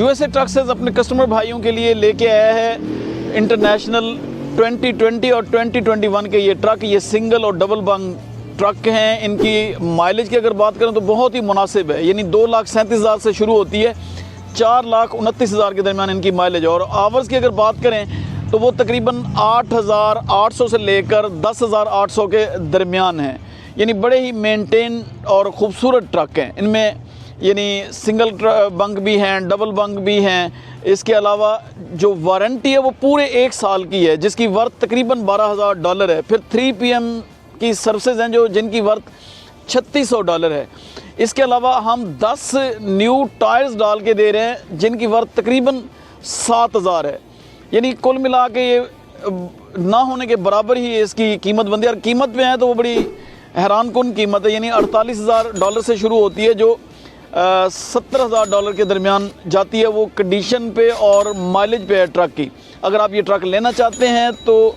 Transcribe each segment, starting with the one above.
USA ट्रक्सेस अपने customer भाइयों के लिए लेके आया है इंटरनेशनल 2020 और 2021 के ये ट्रक। ये सिंगल और डबल बंग ट्रक हैं। इनकी माइलेज की अगर बात करें तो बहुत ही मुनासिब है, यानी 2,37,000 से शुरू होती है, 4,29,000 के दरमियान इनकी माइलेज। और आवर्स की अगर बात करें तो वो तकरीबन 8,800 से लेकर 10,800 के दरमियान हैं। यानी बड़े ही मेंटेन और ख़ूबसूरत ट्रक हैं। इनमें यानी सिंगल बंक भी हैं, डबल बंक भी हैं। इसके अलावा जो वारंटी है वो पूरे 1 साल की है, जिसकी वर्थ तकरीबन $12,000 है। फिर 3PM की सर्विसेज हैं जो जिनकी वर्थ $3,600 है। इसके अलावा हम 10 न्यू टायर्स डाल के दे रहे हैं जिनकी वर्थ तकरीबन 7,000 है। यानी कुल मिला के ये ना होने के बराबर ही इसकी कीमत बनती है। और कीमत पे है तो वो बड़ी हैरान कुन कीमत है, यानी $48,000 से शुरू होती है, जो $17,000 के दरमियान जाती है। वो कंडीशन पे और माइलेज पे है ट्रक की। अगर आप ये ट्रक लेना चाहते हैं तो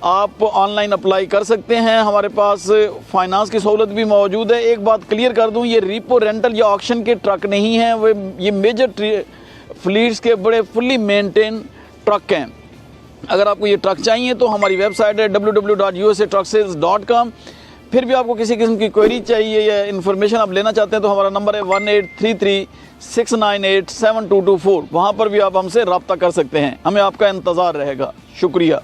आप ऑनलाइन अप्लाई कर सकते हैं। हमारे पास फाइनेंस की सहूलत भी मौजूद है। एक बात क्लियर कर दूं, ये रिपो रेंटल या ऑक्शन के ट्रक नहीं हैं, वे ये मेजर फ्लीट्स के बड़े फुल्ली मेंटेन ट्रक हैं। अगर आपको ये ट्रक चाहिए तो हमारी वेबसाइट है www.usatrucksales.com। फिर भी आपको किसी किस्म की क्वेरी चाहिए या इन्फॉर्मेशन आप लेना चाहते हैं तो हमारा नंबर है 1833-698-7224। वहाँ पर भी आप हमसे रब्ता कर सकते हैं। हमें आपका इंतज़ार रहेगा। शुक्रिया।